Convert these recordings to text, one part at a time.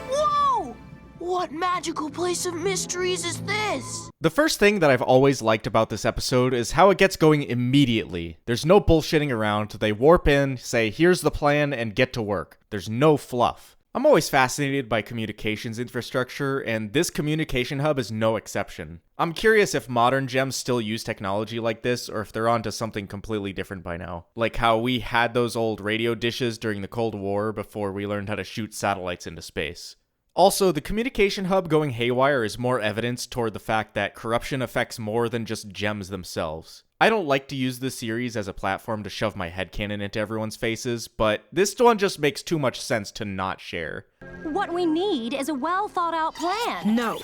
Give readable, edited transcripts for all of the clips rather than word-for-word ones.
Whoa! What magical place of mysteries is this? The first thing that I've always liked about this episode is how it gets going immediately. There's no bullshitting around. They warp in, say, here's the plan, and get to work. There's no fluff. I'm always fascinated by communications infrastructure, and this communication hub is no exception. I'm curious if modern gems still use technology like this, or if they're onto something completely different by now. Like how we had those old radio dishes during the Cold War before we learned how to shoot satellites into space. Also, the communication hub going haywire is more evidence toward the fact that corruption affects more than just gems themselves. I don't like to use this series as a platform to shove my headcanon into everyone's faces, but this one just makes too much sense to not share. What we need is a well-thought-out plan. No.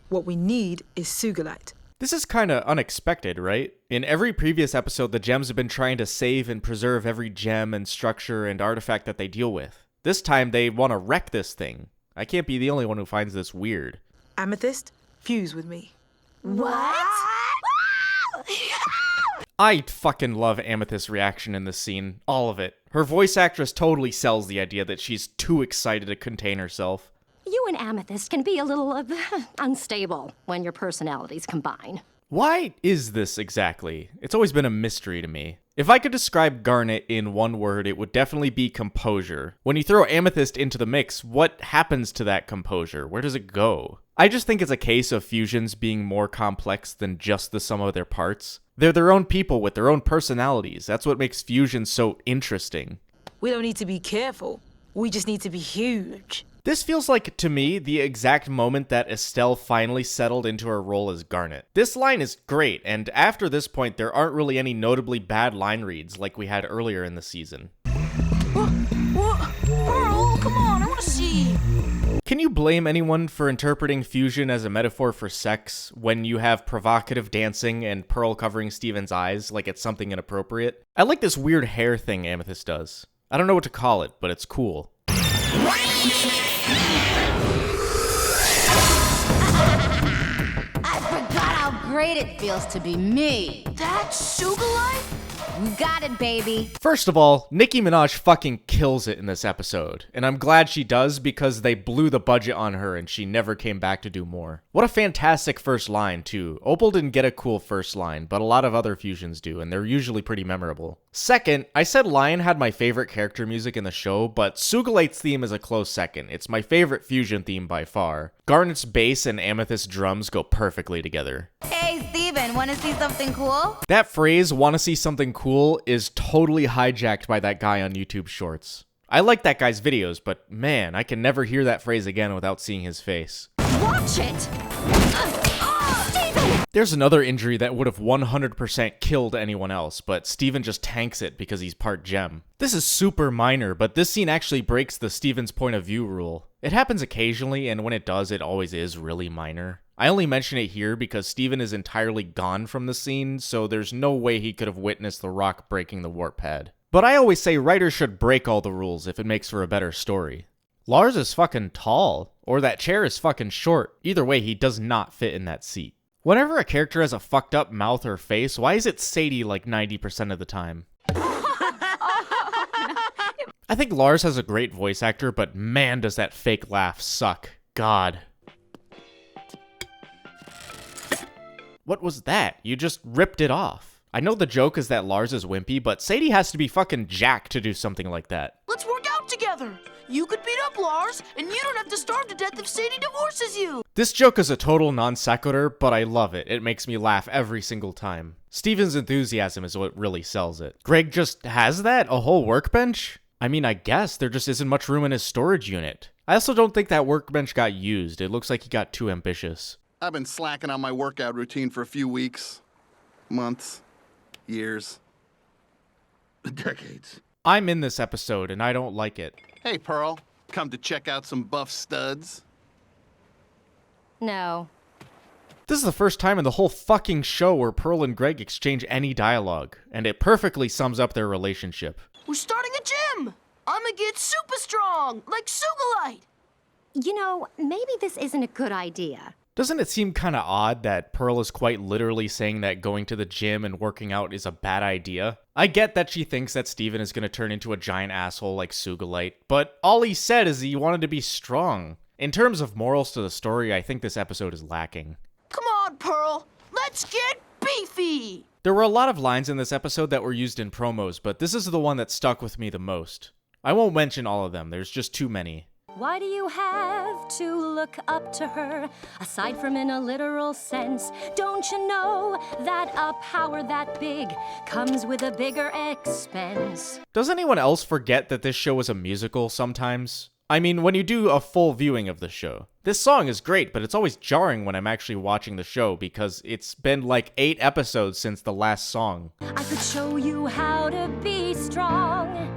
What we need is Sugalite. This is kinda unexpected, right? In every previous episode, the gems have been trying to save and preserve every gem and structure and artifact that they deal with. This time, they want to wreck this thing. I can't be the only one who finds this weird. Amethyst, fuse with me. What? I fucking love Amethyst's reaction in this scene. All of it. Her voice actress totally sells the idea that she's too excited to contain herself. You and Amethyst can be a little unstable when your personalities combine. Why is this exactly? It's always been a mystery to me. If I could describe Garnet in one word, it would definitely be composure. When you throw Amethyst into the mix, what happens to that composure? Where does it go? I just think it's a case of fusions being more complex than just the sum of their parts. They're their own people with their own personalities. That's what makes fusion so interesting. We don't need to be careful. We just need to be huge. This feels like, to me, the exact moment that Estelle finally settled into her role as Garnet. This line is great, and after this point, there aren't really any notably bad line reads like we had earlier in the season. What? Pearl, come on, I want to see. Can you blame anyone for interpreting fusion as a metaphor for sex when you have provocative dancing and Pearl covering Steven's eyes like it's something inappropriate? I like this weird hair thing Amethyst does. I don't know what to call it, but it's cool. I forgot how great it feels to be me. That's Sugalite? You got it, baby. First of all, Nicki Minaj fucking kills it in this episode, and I'm glad she does because they blew the budget on her and she never came back to do more. What a fantastic first line, too. Opal didn't get a cool first line, but a lot of other fusions do, and they're usually pretty memorable. Second, I said Lion had my favorite character music in the show, but Sugalite's theme is a close second. It's my favorite fusion theme by far. Garnet's bass and Amethyst's drums go perfectly together. Hey, Steven, wanna see something cool? That phrase, wanna see something cool, is totally hijacked by that guy on YouTube Shorts. I like that guy's videos, but man, I can never hear that phrase again without seeing his face. Watch it! Steven! There's another injury that would have 100% killed anyone else, but Steven just tanks it because he's part gem. This is super minor, but this scene actually breaks the Steven's point of view rule. It happens occasionally, and when it does, it always is really minor. I only mention it here because Steven is entirely gone from the scene, so there's no way he could have witnessed the rock breaking the warp pad. But I always say writers should break all the rules if it makes for a better story. Lars is fucking tall, or that chair is fucking short. Either way, he does not fit in that seat. Whenever a character has a fucked up mouth or face, why is it Sadie like 90% of the time? I think Lars has a great voice actor, but man does that fake laugh suck. God. What was that? You just ripped it off. I know the joke is that Lars is wimpy, but Sadie has to be fucking jacked to do something like that. Let's work out together. You could beat up Lars, and you don't have to starve to death if Sadie divorces you. This joke is a total non sequitur, but I love it. It makes me laugh every single time. Steven's enthusiasm is what really sells it. Greg just has that? A whole workbench? I mean, I guess there just isn't much room in his storage unit. I also don't think that workbench got used. It looks like he got too ambitious. I've been slacking on my workout routine for a few weeks, months, years, decades. I'm in this episode, and I don't like it. Hey, Pearl, come to check out some buff studs? No. This is the first time in the whole fucking show where Pearl and Greg exchange any dialogue, and it perfectly sums up their relationship. We're starting a gym. I'ma get super strong, like Sugalite. You know, maybe this isn't a good idea. Doesn't it seem kinda odd that Pearl is quite literally saying that going to the gym and working out is a bad idea? I get that she thinks that Steven is gonna turn into a giant asshole like Sugalite, but all he said is he wanted to be strong. In terms of morals to the story, I think this episode is lacking. Come on, Pearl. Let's get beefy. There were a lot of lines in this episode that were used in promos, but this is the one that stuck with me the most. I won't mention all of them, there's just too many. Why do you have to look up to her? Aside from in a literal sense, don't you know that a power that big comes with a bigger expense? Does anyone else forget that this show is a musical sometimes? I mean, when you do a full viewing of the show. This song is great, but it's always jarring when I'm actually watching the show because it's been like 8 episodes since the last song. I could show you how to be strong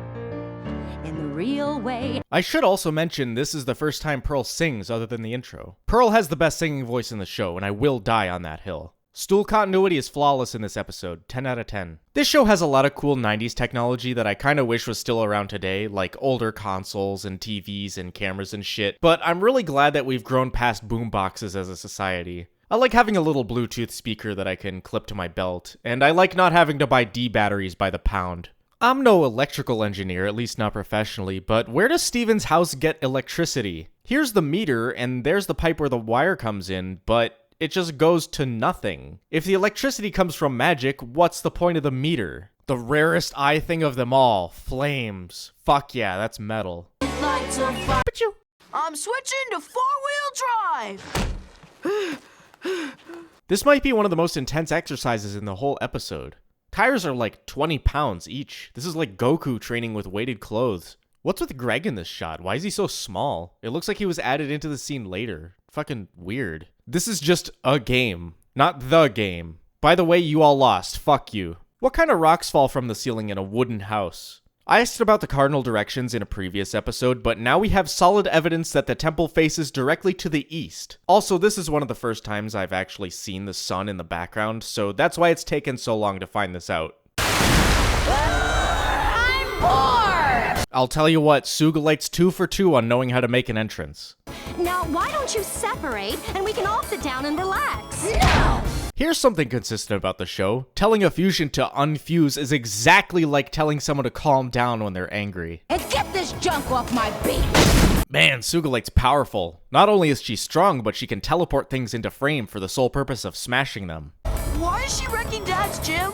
in the real way. I should also mention this is the first time Pearl sings other than the intro. Pearl has the best singing voice in the show, and I will die on that hill. Stool continuity is flawless in this episode, 10 out of 10. This show has a lot of cool 90s technology that I kinda wish was still around today, like older consoles and TVs and cameras and shit, but I'm really glad that we've grown past boomboxes as a society. I like having a little Bluetooth speaker that I can clip to my belt, and I like not having to buy D batteries by the pound. I'm no electrical engineer, at least not professionally, but where does Steven's house get electricity? Here's the meter, and there's the pipe where the wire comes in, but it just goes to nothing. If the electricity comes from magic, what's the point of the meter? The rarest eye thing of them all, flames. Fuck yeah, that's metal. Achoo. I'm switching to 4-wheel drive. This might be one of the most intense exercises in the whole episode. Tires are like 20 pounds each. This is like Goku training with weighted clothes. What's with Greg in this shot? Why is he so small? It looks like he was added into the scene later. Fucking weird. This is just a game, not the game. By the way, you all lost. Fuck you. What kind of rocks fall from the ceiling in a wooden house? I asked about the cardinal directions in a previous episode, but now we have solid evidence that the temple faces directly to the east. Also, this is one of the first times I've actually seen the sun in the background, so that's why it's taken so long to find this out. I'm bored! I'll tell you what, Sugalite's 2 for 2 on knowing how to make an entrance. Now, why don't you separate and we can all sit down and relax? No! Here's something consistent about the show. Telling a fusion to unfuse is exactly like telling someone to calm down when they're angry. And get this junk off my beat! Man, Sugalite's powerful. Not only is she strong, but she can teleport things into frame for the sole purpose of smashing them. Why is she wrecking Dad's gym?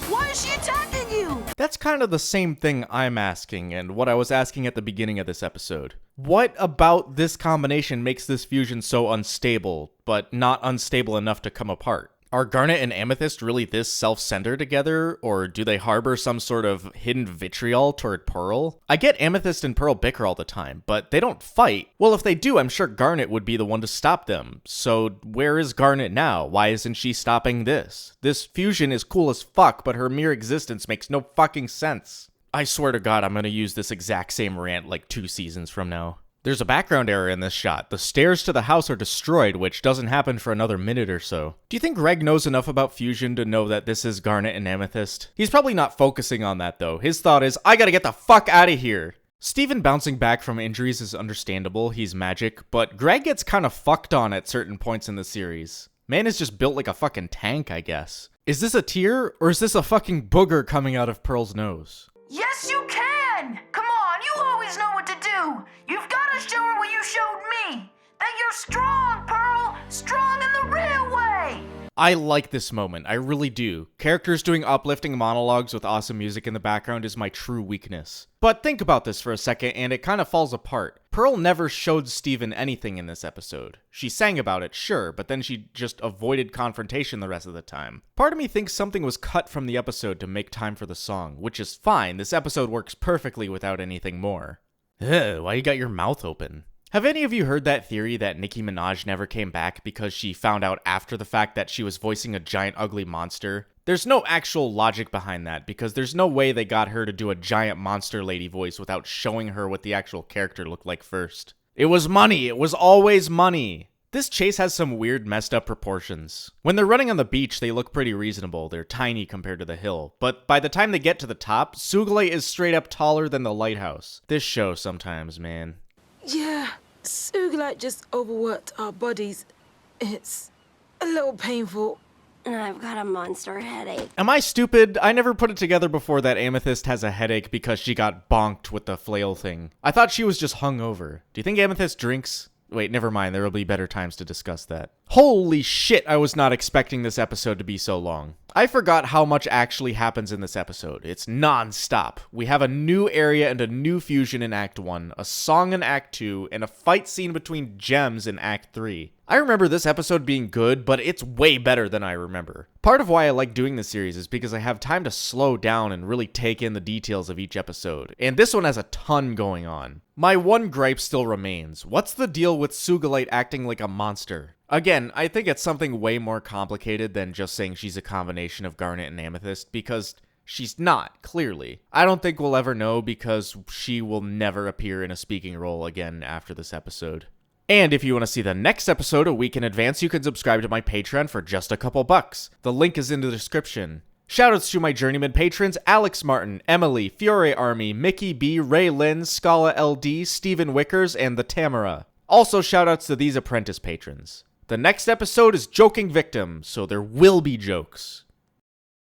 Why is she attacking you? That's kind of the same thing I'm asking, and what I was asking at the beginning of this episode. What about this combination makes this fusion so unstable, but not unstable enough to come apart? Are Garnet and Amethyst really this self-centered together, or do they harbor some sort of hidden vitriol toward Pearl? I get Amethyst and Pearl bicker all the time, but they don't fight. Well, if they do, I'm sure Garnet would be the one to stop them. So where is Garnet now? Why isn't she stopping this? This fusion is cool as fuck, but her mere existence makes no fucking sense. I swear to God, I'm gonna use this exact same rant like 2 seasons from now. There's a background error in this shot. The stairs to the house are destroyed, which doesn't happen for another minute or so. Do you think Greg knows enough about fusion to know that this is Garnet and Amethyst? He's probably not focusing on that though. His thought is, I gotta get the fuck out of here. Steven bouncing back from injuries is understandable, he's magic, but Greg gets kinda fucked on at certain points in the series. Man is just built like a fucking tank, I guess. Is this a tear, or is this a fucking booger coming out of Pearl's nose? Yes, you can! Come on, you always know what to do! You've gotta show her what you showed me! That you're strong, Pearl! Strong in the real way! I like this moment, I really do. Characters doing uplifting monologues with awesome music in the background is my true weakness. But think about this for a second and it kinda falls apart. Pearl never showed Steven anything in this episode. She sang about it, sure, but then she just avoided confrontation the rest of the time. Part of me thinks something was cut from the episode to make time for the song, which is fine, this episode works perfectly without anything more. Ugh, why you got your mouth open? Have any of you heard that theory that Nicki Minaj never came back because she found out after the fact that she was voicing a giant ugly monster? There's no actual logic behind that because there's no way they got her to do a giant monster lady voice without showing her what the actual character looked like first. It was money! It was always money! This chase has some weird messed up proportions. When they're running on the beach, they look pretty reasonable. They're tiny compared to the hill. But by the time they get to the top, Sugalite is straight up taller than the lighthouse. This show sometimes, man. Yeah, Sugalite just overworked our bodies. It's a little painful. And I've got a monster headache. Am I stupid? I never put it together before that Amethyst has a headache because she got bonked with the flail thing. I thought she was just hungover. Do you think Amethyst drinks? Wait, never mind. There will be better times to discuss that. Holy shit, I was not expecting this episode to be so long. I forgot how much actually happens in this episode. It's non-stop. We have a new area and a new fusion in Act 1, a song in Act 2, and a fight scene between gems in Act 3. I remember this episode being good, but it's way better than I remember. Part of why I like doing this series is because I have time to slow down and really take in the details of each episode, and this one has a ton going on. My one gripe still remains. What's the deal with Sugalite acting like a monster? Again, I think it's something way more complicated than just saying she's a combination of Garnet and Amethyst, because she's not, clearly. I don't think we'll ever know because she will never appear in a speaking role again after this episode. And if you want to see the next episode a week in advance, you can subscribe to my Patreon for just a couple bucks. The link is in the description. Shoutouts to my Journeyman patrons Alex Martin, Emily, Fiore Army, Mickey B, Ray Lynn, Scala LD, Stephen Wickers, and the Tamara. Also shoutouts to these apprentice patrons. The next episode is Joking Victim, so there will be jokes.